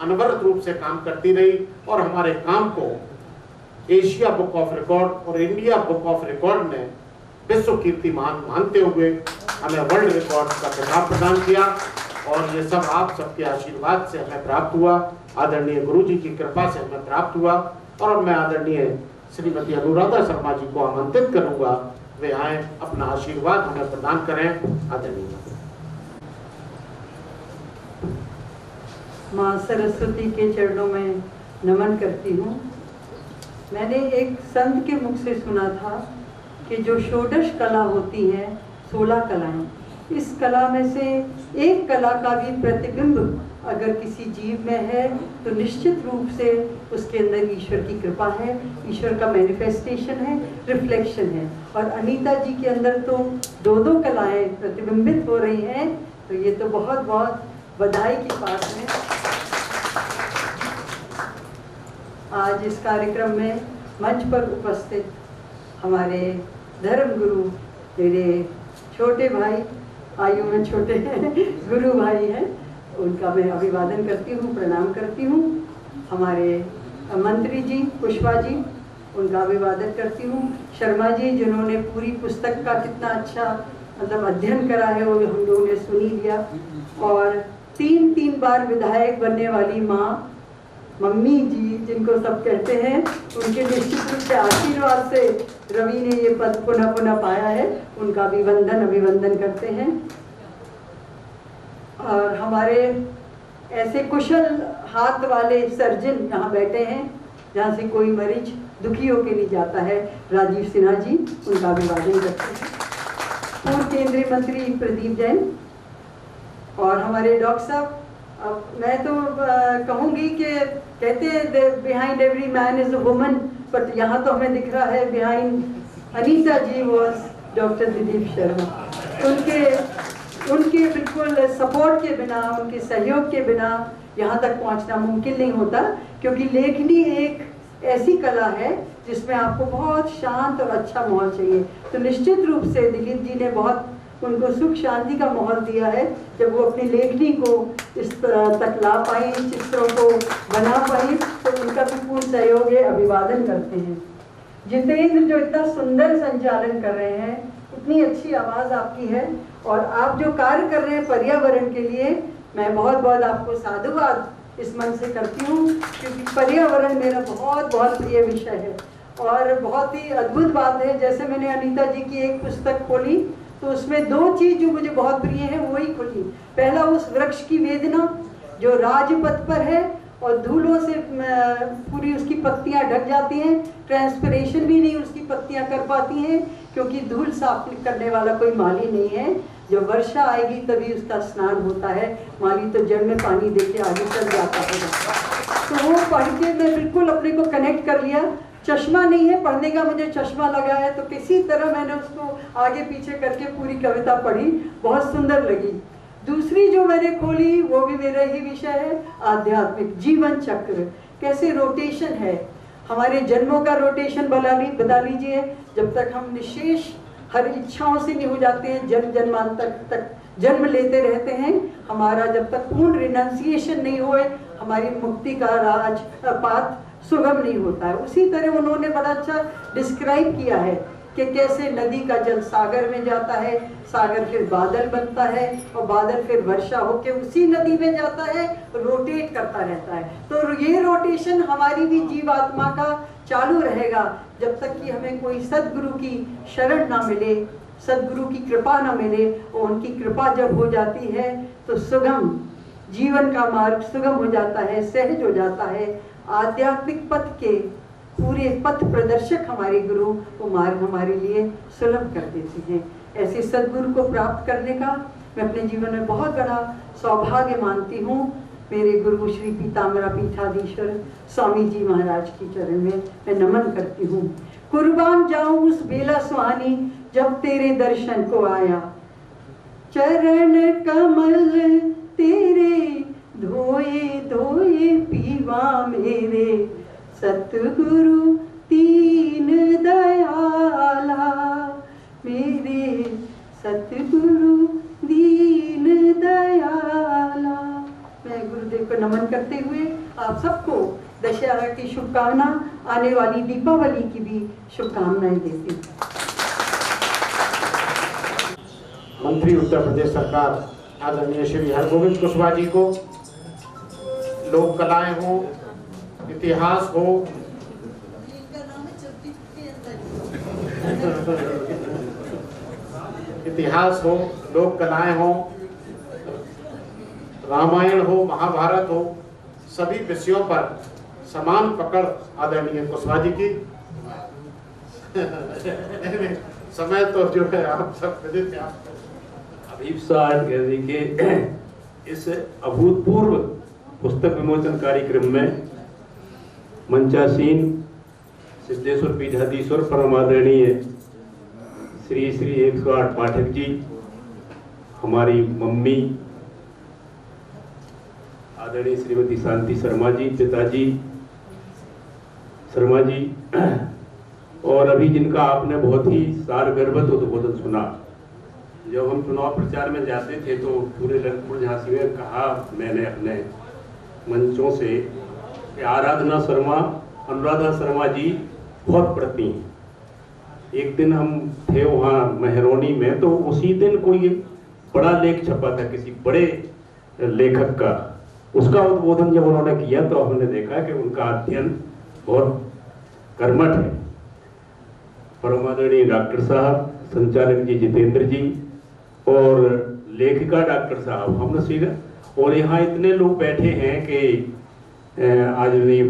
अनवरत रूप से काम करती रही और हमारे काम को एशिया बुक ऑफ रिकॉर्ड और इंडिया बुक ऑफ रिकॉर्ड ने विश्व कीर्तिमान मानते हुए हमें वर्ल्ड रिकॉर्ड का खिताब प्रदान किया। और ये सब आप सबके आशीर्वाद से हमें प्राप्त हुआ, आदरणीय गुरु जी की कृपा से हमें प्राप्त हुआ। और मैं आदरणीय श्रीमती अनुराधा शर्मा जी को आमंत्रित करूंगा, वे आए, अपना आशीर्वाद हमें प्रदान करें। आदरणीय माँ सरस्वती के चरणों में नमन करती हूँ। मैंने एक संत के मुख से सुना था कि जो षोडश कला होती है, 16 कलाएं, इस कला में से एक कला का भी प्रतिबिंब अगर किसी जीव में है तो निश्चित रूप से उसके अंदर ईश्वर की कृपा है, ईश्वर का मैनिफेस्टेशन है, रिफ्लेक्शन है। और अनीता जी के अंदर तो 2 कलाएं प्रतिबिंबित हो रही हैं, तो ये तो बहुत बहुत बधाई की बात है। आज इस कार्यक्रम में मंच पर उपस्थित हमारे धर्म गुरु, मेरे छोटे भाई, आयु में छोटे हैं, गुरु भाई हैं, उनका मैं अभिवादन करती हूँ, प्रणाम करती हूँ। हमारे मंत्री जी पुष्पा जी, उनका अभिवादन करती हूँ। शर्मा जी, जिन्होंने पूरी पुस्तक का कितना अच्छा मतलब अध्ययन करा है, वो हम लोगों ने सुनी लिया। और 3 बार विधायक बनने वाली माँ मम्मी जी, जिनको सब कहते हैं, उनके निश्चित रूप से आशीर्वाद से रवि ने ये पद पुनः पुनः पाया है, उनका अभिवंदन करते हैं। और हमारे ऐसे कुशल हाथ वाले सर्जन यहाँ बैठे हैं, जहाँ से कोई मरीज दुखी होकर नहीं जाता है, राजीव सिन्हा जी उनका अभिवादन करते हैं। पूर्व केंद्रीय मंत्री प्रदीप जैन और हमारे डॉक्टर साहब। अब मैं तो कहूँगी कि कहते हैं behind every man is a woman, but यहाँ तो हमें दिख रहा है behind Anita ji was doctor Dilip Sharma. उनके बिल्कुल सपोर्ट के बिना, उनके सहयोग के बिना यहाँ तक पहुँचना मुमकिन नहीं होता, क्योंकि लेखनी एक ऐसी कला है जिसमें आपको बहुत शांत और अच्छा माहौल चाहिए। तो निश्चित रूप से दिलीप जी ने बहुत उनको सुख शांति का माहौल दिया है जब वो अपनी लेखनी को इस तक ला पाई, चित्रों को बना पाई, तो उनका भी पूर्ण सहयोग है, अभिवादन करते हैं। जितेंद्र जो इतना सुंदर संचालन कर रहे हैं, इतनी अच्छी आवाज़ आपकी है और आप जो कार्य कर रहे हैं पर्यावरण के लिए, मैं बहुत बहुत आपको साधुवाद इस मन से करती हूँ, क्योंकि पर्यावरण मेरा बहुत बहुत प्रिय विषय है। और बहुत ही अद्भुत बात है, जैसे मैंने अनीता जी की एक पुस्तक खोली तो उसमें दो चीज़ जो मुझे बहुत प्रिय है वही खुली। पहला उस वृक्ष की वेदना जो राजपथ पर है और धूलों से पूरी उसकी पत्तियां ढक जाती हैं, ट्रांसपिरेशन भी नहीं उसकी पत्तियां कर पाती हैं, क्योंकि धूल साफ करने वाला कोई माली नहीं है। जब वर्षा आएगी तभी उसका स्नान होता है, माली तो जड़ में पानी देके आगे चल जाता है। तो वो पढ़ के मैं बिल्कुल अपने को कनेक्ट कर लिया। चश्मा नहीं है पढ़ने का, मुझे चश्मा लगा है, तो किसी तरह मैंने उसको आगे पीछे करके पूरी कविता पढ़ी, बहुत सुंदर लगी। दूसरी जो मैंने खोली वो भी मेरा ही विषय है, आध्यात्मिक जीवन चक्र, कैसे रोटेशन है हमारे जन्मों का रोटेशन बता लीजिए। जब तक हम निशेष हर इच्छाओं से नहीं हो जाते हैं, जन्म जन्मांतर तक जन्म लेते रहते हैं, हमारा जब तक पूर्ण रिनाउंसिएशन नहीं होए हमारी मुक्ति का पाथ सुगम नहीं होता है। उसी तरह उन्होंने बड़ा अच्छा डिस्क्राइब किया है कि कैसे नदी का जल सागर में जाता है, सागर फिर बादल बनता है और बादल फिर वर्षा होकर उसी नदी में जाता है, रोटेट करता रहता है। तो ये रोटेशन हमारी भी जीवात्मा का चालू रहेगा जब तक कि हमें कोई सद्गुरु की शरण ना मिले, सद्गुरु की कृपा ना मिले। और उनकी कृपा जब हो जाती है तो सुगम जीवन का मार्ग सुगम हो जाता है, सहज हो जाता है। आध्यात्मिक पथ के पूरे पथ प्रदर्शक हमारे गुरु वो मार्ग हमारे लिए सुलभ कर देते हैं। ऐसे सद्गुरु को प्राप्त करने का मैं अपने जीवन में बहुत बड़ा सौभाग्य मानती हूँ। मेरे गुरु श्री पीताम्बरा पीठाधीश्वर स्वामी जी महाराज की चरण में मैं नमन करती हूँ। कुर्बान जाऊं उस बेला सुहानी जब तेरे दर्शन को आया, चरण कमल तेरे धोए धोए पीवा मेरे, सतगुरु दीन दयाला मेरे, सतगुरु दीन दयाला। मैं गुरुदेव को नमन करते हुए आप सबको दशहरा की शुभकामना, आने वाली दीपावली की भी शुभकामनाएं देती हूँ। मंत्री उत्तर प्रदेश सरकार आदरणीय श्री हरगोविंद कुशवाहा जी को लोक कलाएं हो, इतिहास हो, इतिहास हो, लोक कलाएं हो, रामायण हो, महाभारत हो, सभी विषयों पर समान पकड़ आदरणीय कुशवाहा जी की। समय तो जो है आप सब विदित हैं। हबीब साहब गैलरी के इस अभूतपूर्व पुस्तक विमोचन कार्यक्रम में मंचासीन सिद्धेश्वर पीठाधीश्वर परम आदरणीय श्री श्री 108 पाठक जी, हमारी मम्मी आदरणीय श्रीमती शांति शर्मा जी, पिताजी शर्मा जी, और अभी जिनका आपने बहुत ही सारगर्भित उद्बोधन सुना। जब हम चुनाव प्रचार में जाते थे तो पूरे ललितपुर झांसी में कहा मैंने अपने मंचों से कि आराधना शर्मा, अनुराधा शर्मा जी बहुत प्रति हैं। एक दिन हम थे वहाँ महरौनी में, तो उसी दिन कोई बड़ा लेख छपा था किसी बड़े लेखक का। उसका उद्बोधन जब उन्होंने किया तो हमने देखा कि उनका अध्ययन बहुत कर्मठ है। परम आदरणीय डॉक्टर साहब, संचालक जी जितेंद्र जी और लेखिका डॉक्टर साहब, हमने सीखा। और यहाँ इतने लोग बैठे हैं कि आदरणीय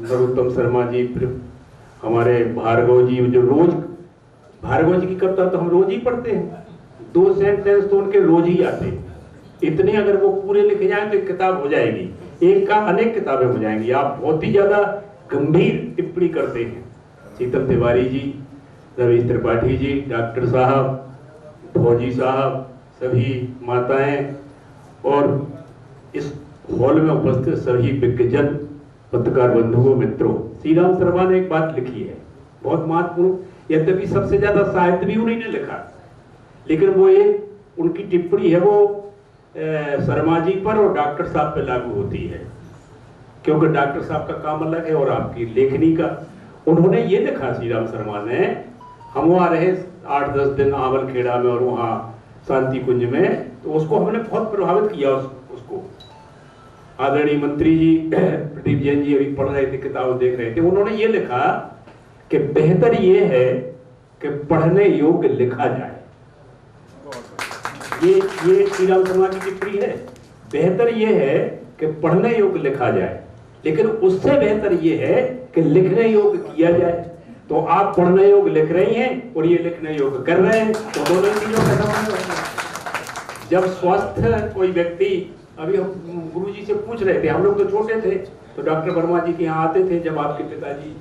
नरोत्तम शर्मा जी, फिर हमारे भार्गव जी, जो रोज भार्गव जी की कविता तो हम रोज ही पढ़ते हैं, 2 सेंटेंस तो उनके रोज ही आते हैं। इतने अगर वो पूरे लिखे जाएं तो एक किताब हो जाएगी, एक का अनेक किताबें हो जाएंगी। आप बहुत ही ज्यादा गंभीर टिप्पणी करते हैं। शीतल तिवारी जी, रवीश त्रिपाठी जी, डॉक्टर साहब, फौजी साहब, सभी माताएं और इस हॉल में उपस्थित सभी विज्ञजन, पत्रकार बंधुओं, मित्रों, श्री राम शर्मा ने एक बात लिखी है बहुत महत्वपूर्ण। यद्यपि सबसे ज्यादा साहित्य भी उन्हीं ने लिखा, लेकिन वो एक उनकी टिप्पणी है वो शर्मा जी पर और डॉक्टर साहब पे लागू होती है, क्योंकि डॉक्टर साहब का काम अलग है और आपकी लेखनी का। उन्होंने ये लिखा, श्री राम शर्मा ने, हम वहाँ रहे 8-10 दिन आंवल खेड़ा में और वहाँ शांति कुंज में, तो उसको हमने बहुत प्रभावित किया। उसको आदरणीय मंत्री जी प्रदीप जैन जी अभी पढ़ रहे थे, किताब देख रहे थे, उन्होंने ये लिखा कि बेहतर ये है कि पढ़ने योग्य लिखा जाए। ये श्री राम शर्मा की टिप्पणी है। बेहतर ये है कि पढ़ने योग्य लिखा जाए, लेकिन उससे बेहतर ये है कि लिखने योग्य किया जाए। तो आप पढ़ने योग्य लिख रही हैं और ये लिखने योग्य कर रहे हैं, तो दोनों चीजों का संबंध है। जब स्वस्थ कोई व्यक्ति, अभी हम गुरुजी से पूछ रहे थे, हम लोग तो छोटे थे तो डॉक्टर वर्मा जी के यहाँ आते थे, जब आपके पिताजी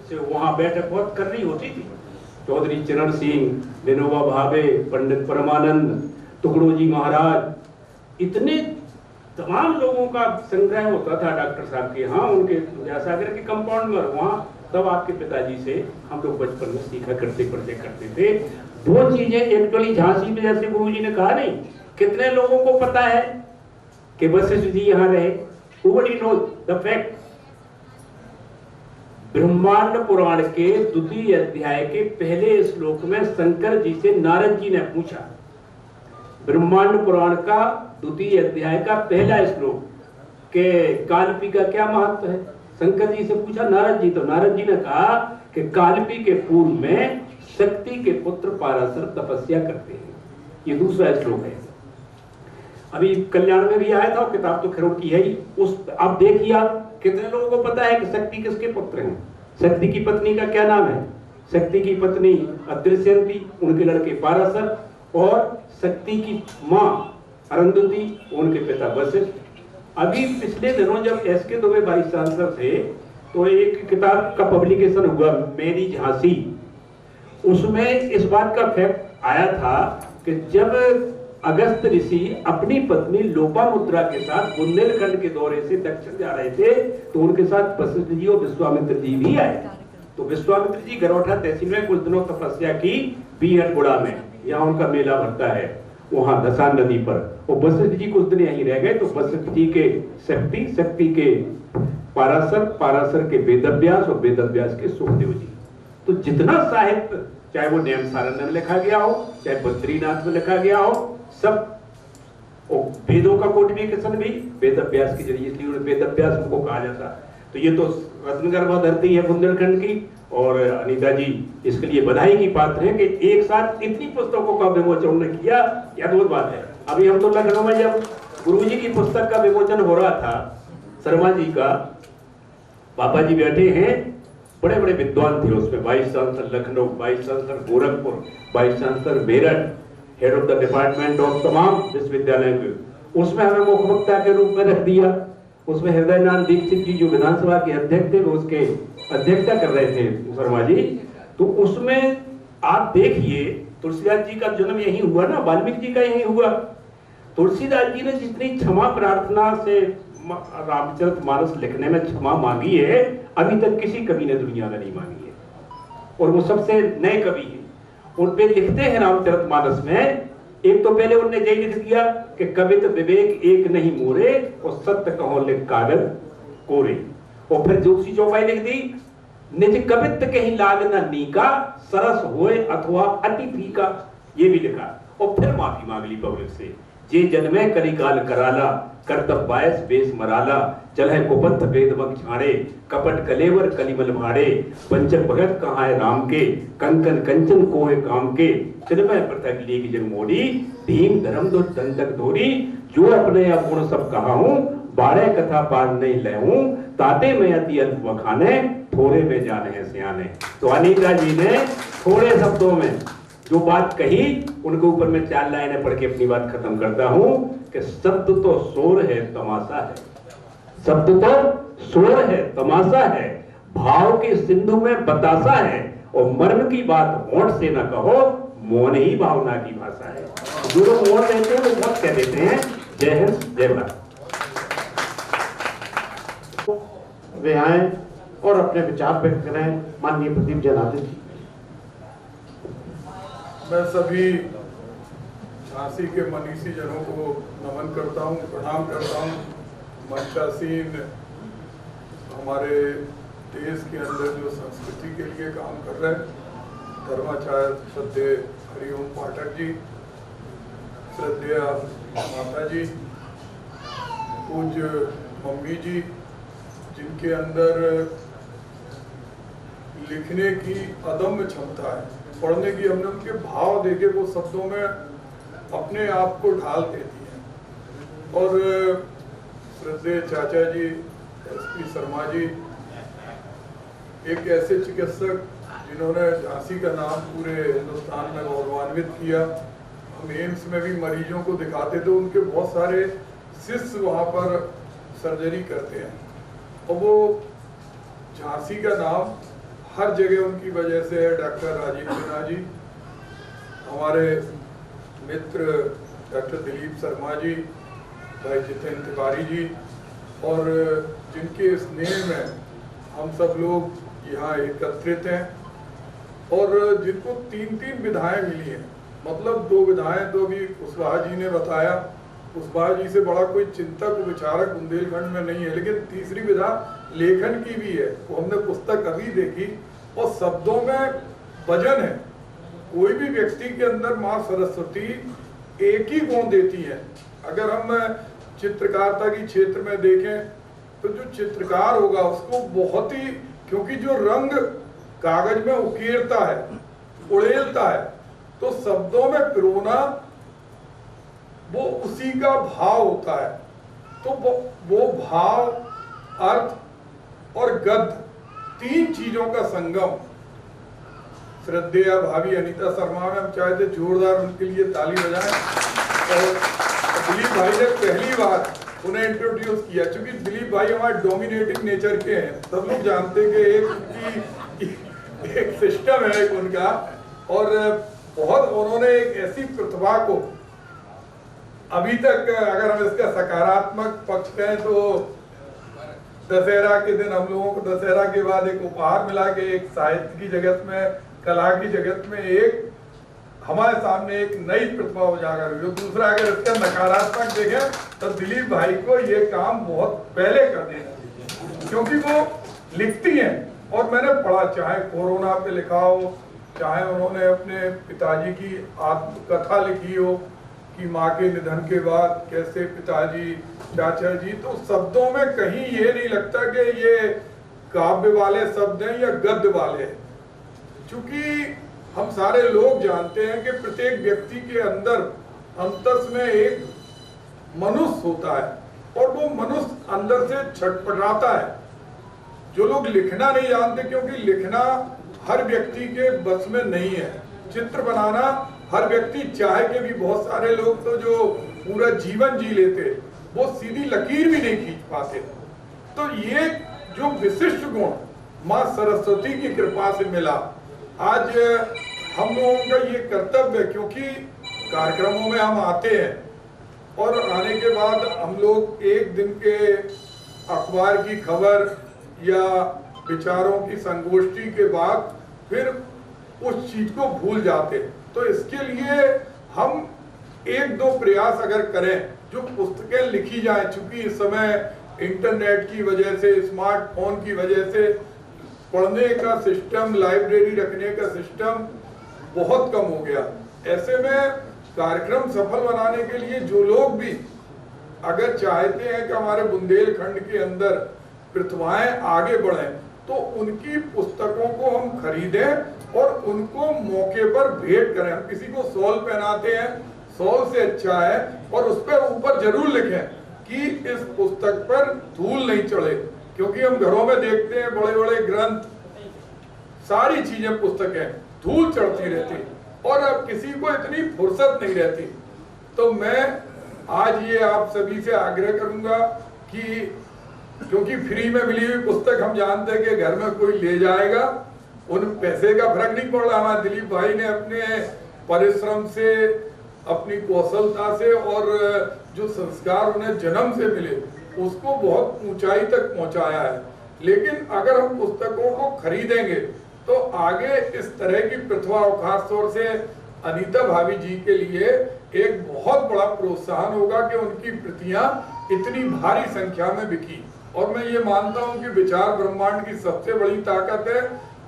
से वहाँ बैठक बहुत करनी होती थी, चौधरी चरण सिंह, विनोबा भावे, पंडित परमानंद, टुकड़ो जी महाराज, इतने तमाम लोगों का संग्रह होता था डॉक्टर साहब के यहाँ, उनके विद्यासागर के कंपाउंड में। वहाँ तब आपके पिताजी से हम लोग बचपन में सीखा करते थे। वो चीजें एक्चुअली झांसी में, जैसे गुरुजी ने कहा, नहीं कितने लोगों को पता है कि वशिष्ठ जी यहाँ रहे, Nobody knows the fact। ब्रह्मांड पुराण के 2 अध्याय के पहले श्लोक में शंकर जी से नारद जी ने पूछा, ब्रह्मांड पुराण का 2 अध्याय का पहला श्लोक के कालपी का क्या महत्व है, शंकर जी से पूछा नारद जी। तो नारद जी ने कहा कि कालपी के पूर्व में शक्ति के पुत्र पाराशर तपस्या करते हैं। ये दूसरा श्लोक है। अभी कल्याण में भी आया था, और किताब तो खरोड़ की है ही। उस आप देखिए, कितने लोगों को पता है कि शक्ति किसके पुत्र हैं? शक्ति की पत्नी का क्या नाम है? शक्ति की पत्नी अदृश्यंती, उनके लड़के पाराशर, और शक्ति की मां अरुंधति, उनके पिता वशिष्ठ। अभी पिछले दिनों जब एसके दुबे वाइस चांसलर थे, तो एक किताब का पब्लिकेशन हुआ, मेरी झांसी। उसमें इस बात का फैक्ट आया था कि जब अगस्त ऋषि अपनी पत्नी लोपामुद्रा के साथ बुंदेलखंड के दौरे से दक्षिण जा रहे थे, तो उनके साथ वशिष्ठ जी और विश्वामित्र जी भी आए। तो विश्वामित्र जी गरौठा तहसील में कुछ दिनों तपस्या की बीहटगुड़ा में, यहाँ उनका मेला भरता है, वहां दसान नदी पर। और वशिष्ठ जी कुछ दिन यहीं रह गए। तो वशिष्ठ जी के शक्ति, शक्ति के पाराशर, पाराशर के वेदव्यास, और वेदव्यास के सुखदेव जी। तो जितना साहित्य, चाहे वो नैमिषारण्य में लिखा गया हो, चाहे बद्रीनाथ में लिखा गया हो, सब वेदों का कोटिफिकेशन भी वेदव्यास के जरिए, इसलिए उन्हें वेदव्यास उनको कहा जाता। तो ये तो रत्नगर्भा धरती है बुंदेलखंड की। और अनीता जी इसके लिए बधाई की पात्र है कि एक साथ इतनी पुस्तकों का विमोचन उन्होंने किया, यह अद्भुत बात है। अभी हम तो लखनऊ में जब गुरुजी की पुस्तक का विमोचन हो रहा था, शर्मा जी का, पापा जी बैठे हैं, बड़े बड़े विद्वान थे उसमें, vice chancellor Lucknow, vice chancellor Gorakhpur, vice chancellor Meerut, head of the department of तमाम विश्वविद्यालय के। उसमें हमें मुख्य वक्ता के रूप में रख दिया। उसमें हृदय नारायण दीक्षित जी जो विधानसभा के अध्यक्ष थे, वो उसके अध्यक्षता कर रहे थे शर्मा जी। तो उसमें आप देखिए, तुलसीदास जी का जन्म यही हुआ ना, वाल्मीकि जी का यही हुआ। तुलसीदास जी ने जितनी क्षमा प्रार्थना से रामचरितमानस लिखने में क्षमा मांगी है, अभी तक किसी कवि ने दुनिया में नहीं मांगी है। और वो सबसे नए कवि हैं। उन पे लिखते हैं रामचरितमानस में, एक तो पहले उन्होंने यही लिख दिया कि कवित विवेक एक नहीं मोरे, और सत्य कहो लिख कागज कोरे। और फिर दूसरी चौपाई लिख दी, निज कवित्त कहीं लाग न नीका, सरस होए अथवा अति फीका, ये भी लिखा। और फिर माफी मांग ली पब्लिक से, जे जन्मे कलिकाल कराला, करतब बायस बेस मराला, चलह कुपंथ वेदवक छाड़े, कपट कलेवर कलिमल भाड़े, पंचक भगत कहाँ है राम के, कंकन कंचन कोहे काम के, चिन्मय पृथक लीग जन मोड़ी, भीम धर्म दो दंतक धोरी, जो अपने अपूर्ण सब कहा हूँ, बाड़े कथा पार नहीं लेऊं, ताते में अति अल्प बखाने, थोड़े में जाने हैं सियाने। तो अनीता जी ने थोड़े शब्दों में जो बात कही, उनके ऊपर मैं 4 लाइनें पढ़ के अपनी बात खत्म करता हूं कि शब्द तो शोर है तमाशा है, शब्द तो शोर है तमाशा है, भाव के सिंधु में बतासा है, और मर्म की बात होंठ से न कहो, मौन ही भावना की भाषा है। जो लोग मौन रहते हैं वो बहुत कह देते हैं। जय हिंद, जय भारत। वे आए और अपने विचार व्यक्त करें। माननीय प्रदीप जनार्दन जी। मैं सभी झांसी के मनीषी जनों को नमन करता हूँ, प्रणाम करता हूँ। मंचासीन हमारे देश के अंदर जो संस्कृति के लिए काम कर रहे हैं, धर्माचार्य श्रद्धेय हरिओम पाठक जी, श्रद्धेय माता जी, पूज्य मम्मी जी, जिनके अंदर लिखने की अदम्य क्षमता है, पढ़ने की, हमने उनके भाव देखे वो शब्दों में अपने आप को ढाल देती हैं। और श्रद्धेय चाचा जी एसपी शर्मा जी, एक ऐसे चिकित्सक जिन्होंने झांसी का नाम पूरे हिंदुस्तान में गौरवान्वित किया। हम एम्स में भी मरीजों को दिखाते थे, उनके बहुत सारे शिष्य वहाँ पर सर्जरी करते हैं, और वो झांसी का नाम हर जगह उनकी वजह से है। डॉक्टर राजीव सिन्हा जी, हमारे मित्र डॉक्टर दिलीप शर्मा जी, भाई जितेंद्र तिवारी जी, और जिनके स्नेह में हम सब लोग यहाँ एकत्रित हैं, और जिनको 3 विधाएं मिली हैं। मतलब 2 विधाएं तो अभी कुशवाहा जी ने बताया, कुशवाहा जी से बड़ा कोई चिंतक विचारक बुंदेलखंड में नहीं है, लेकिन तीसरी विधा लेखन की भी है। वो हमने पुस्तक अभी देखी, और शब्दों में वजन है। कोई भी व्यक्ति के अंदर माँ सरस्वती एक ही गुण देती है। अगर हम चित्रकारिता की क्षेत्र में देखें तो जो चित्रकार होगा उसको बहुत ही, क्योंकि जो रंग कागज में उकेरता है, उड़ेलता है, तो शब्दों में पिरोना वो उसी का भाव होता है। तो वो भाव, अर्थ और गद्य, 3 चीजों का संगम। श्रद्धेय भाभी अनीता शर्मा में हम चाहते जोरदार उनके लिए ताली बजाएं। और दिलीप भाई ने पहली बार उन्हें इंट्रोड्यूस किया, क्योंकि दिलीप भाई हमारे डोमिनेटिंग नेचर के हैं। सब लोग जानते हैं कि एक सिस्टम है एक उनका, और बहुत उन्होंने एक ऐसी प्रतिभा को अभी तक, अगर हम इसका सकारात्मक पक्ष कहें तो दशहरा के दिन हम लोगों को दशहरा के बाद एक उपहार मिला कि एक साहित्य की जगत में, कला की जगत में एक हमारे सामने एक नई प्रतिभा उजागर हुई। दूसरा, अगर इसका नकारात्मक देखें तो दिलीप भाई को ये काम बहुत पहले कर देना चाहिए, क्योंकि वो लिखती हैं। और मैंने पढ़ा, चाहे कोरोना पे लिखा हो, चाहे उन्होंने अपने पिताजी की आत्मकथा लिखी हो कि माँ के निधन के बाद कैसे पिताजी, चाचा जी, तो शब्दों में कहीं ये नहीं लगता कि ये काव्य वाले शब्द हैं या गद्य वाले हैं। चूंकि हम सारे लोग जानते हैं कि प्रत्येक व्यक्ति के अंदर अंतस में एक मनुष्य होता है, और वो मनुष्य अंदर से छटपटाता है। जो लोग लिखना नहीं जानते, क्योंकि लिखना हर व्यक्ति के बस में नहीं है, चित्र बनाना हर व्यक्ति चाहे के भी, बहुत सारे लोग तो जो पूरा जीवन जी लेते वो सीधी लकीर भी नहीं खींच पाते। तो ये जो विशिष्ट गुण माँ सरस्वती की कृपा से मिला, आज हम लोगों का ये कर्तव्य, क्योंकि कार्यक्रमों में हम आते हैं और आने के बाद हम लोग एक दिन के अखबार की खबर या विचारों की संगोष्ठी के बाद फिर उस चीज को भूल जाते हैं। तो इसके लिए हम 1-2 प्रयास अगर करें, जो पुस्तकें लिखी जाए, चूंकि इस समय इंटरनेट की वजह से, स्मार्टफोन की वजह से पढ़ने का सिस्टम, लाइब्रेरी रखने का सिस्टम बहुत कम हो गया। ऐसे में कार्यक्रम सफल बनाने के लिए जो लोग भी अगर चाहते हैं कि हमारे बुंदेलखंड के अंदर प्रतिभाएं आगे बढ़ें, तो उनकी पुस्तकों को हम खरीदें और उनको मौके पर भेंट करें। हम किसी को शॉल पहनाते हैं, शॉल से अच्छा है, और उस पर ऊपर जरूर लिखें कि इस पुस्तक पर धूल नहीं चढ़े, क्योंकि हम घरों में देखते हैं बड़े बड़े ग्रंथ, सारी चीजें पुस्तकें धूल चढ़ती रहती और अब किसी को इतनी फुर्सत नहीं रहती। तो मैं आज ये आप सभी से आग्रह करूंगा कि क्योंकि फ्री में मिली हुई पुस्तक हम जानते हैं कि घर में कोई ले जाएगा, उन पैसे का फर्क नहीं पड़ रहा। हमारे दिलीप भाई ने अपने परिश्रम से, अपनी कौशलता से और जो संस्कार उन्हें जन्म से मिले उसको बहुत ऊंचाई तक पहुंचाया है। लेकिन अगर हम पुस्तकों को खरीदेंगे तो आगे इस तरह की प्रतिभा और खास तौर से अनीता भाभी जी के लिए एक बहुत बड़ा प्रोत्साहन होगा कि उनकी प्रतियां इतनी भारी संख्या में बिकी। और मैं ये मानता हूं कि विचार ब्रह्मांड की सबसे बड़ी ताकत है।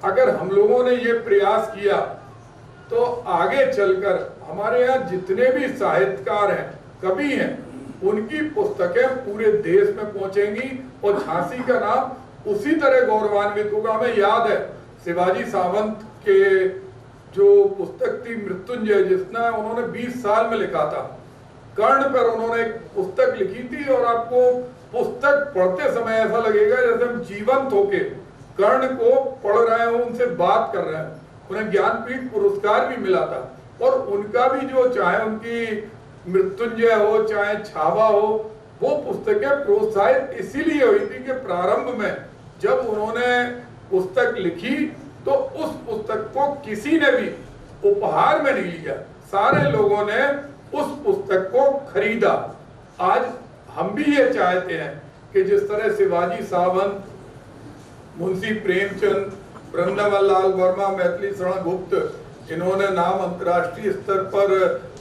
अगर हम लोगों ने ये प्रयास किया तो आगे चलकर हमारे यहाँ जितने भी साहित्यकार हैं, कवि हैं, उनकी पुस्तकें पूरे देश में पहुंचेंगी और झांसी का नाम उसी तरह गौरवान्वित होगा। हमें याद है शिवाजी सावंत के जो पुस्तक थी मृत्युंजय, जिसने उन्होंने 20 साल में लिखा था, कर्ण पर उन्होंने एक पुस्तक लिखी थी और आपको पुस्तक पढ़ते समय ऐसा लगेगा जैसे हम जीवंत होके कर्ण को पढ़ रहे हो, उनसे बात कर रहे हैं। उन्हें ज्ञानपीठ पुरस्कार भी मिला था। और उनका भी जो, चाहे उनकी मृत्युंजय हो चाहे छावा हो, वो पुस्तकें प्रोत्साहित इसीलिए हुई थी कि प्रारंभ में जब उन्होंने पुस्तक लिखी तो उस पुस्तक को किसी ने भी उपहार में नहीं लिया, सारे लोगों ने उस पुस्तक को खरीदा। आज हम भी ये चाहते हैं कि जिस तरह शिवाजी सावंत, मुंशी प्रेमचंद, वृंदावन लाल वर्मा, मैथिली शरण गुप्त, इन्होंने नाम अंतर्राष्ट्रीय स्तर पर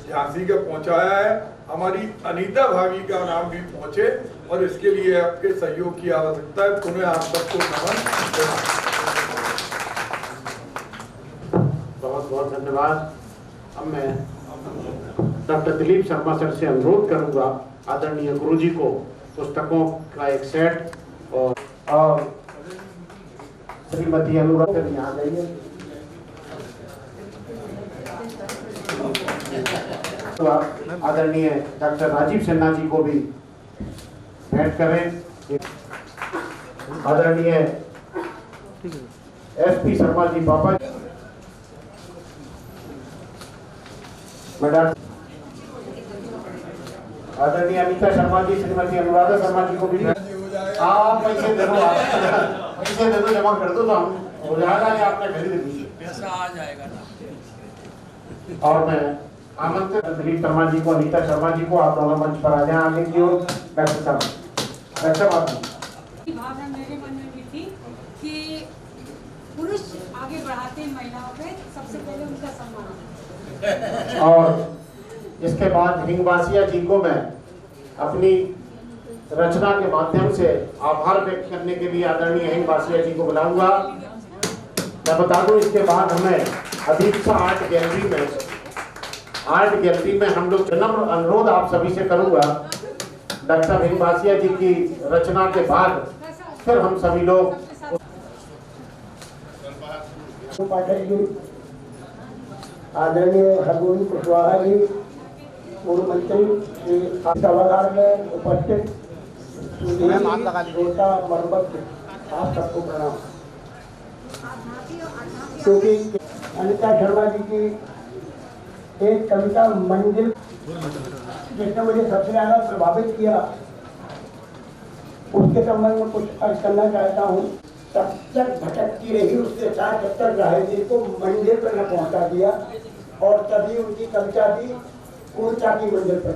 झांसी का पहुंचाया है, हमारी अनीता भाभी का नाम भी पहुंचे और इसके लिए आपके सहयोग की आवश्यकता है। पुनः आप सबको नमन। बहुत बहुत धन्यवाद। अब मैं डॉक्टर दिलीप शर्मा सर से अनुरोध करूंगा आदरणीय गुरुजी को पुस्तकों का एक सेट और श्रीमती अनुराग यहाँ जाइए। तो आप आदरणीय डॉक्टर राजीव सिन्हा जी को भी भेंट करें। आदरणीय एसपी शर्मा जी पापा, मैडम आदरणीय अनीता शर्मा जी, श्रीमती अनुराधा शर्मा जी को भी आप पैसे दे दो, पैसे दे दो, जमा कर दो तो हम हो जाएगा कि आपने खरीद ली, पैसा आ जाएगा ना। और मैं आमंत्रित दिलीप शर्मा जी को, अनीता शर्मा जी को, आप दोनों मंच पर आ जाए आगे की ओर। डॉक्टर साहब भावना मेरे मन में भी थी कि पुरुष आगे बढ़ाते हैं महिलाओं पे, सबसे पहले उनका सम्मान। और इसके बाद हिंगवासिया जी को मैं अपनी रचना के माध्यम से आभार व्यक्त करने के लिए आदरणीय हिंगवासिया जी को बुलाऊंगा। मैं बता दूं इसके बाद हमें अधीक्षा आर्ट गैलरी में हम लोग नम्र अनुरोध आप सभी से करूंगा, डॉक्टर हिंगवासिया जी की रचना के बाद फिर हम सभी लोग पाठक जी, आदरणीय हरगोविंद कुशवाहा जी, पूर्व मंत्री सभागार में उपस्थित श्रोता मरम्मत, आप सबको प्रणाम। क्योंकि अनीता शर्मा जी की एक कविता मंजिल जिसने मुझे सबसे ज्यादा प्रभावित किया, उसके संबंध में कुछ अर्ज करना चाहता हूँ। तब तक भटकती रही उसके साथ जब तक राहगीर को मंजिल पर न पहुंचा दिया, और तभी उनकी कविता भी ऊर्जा की मंजिल पर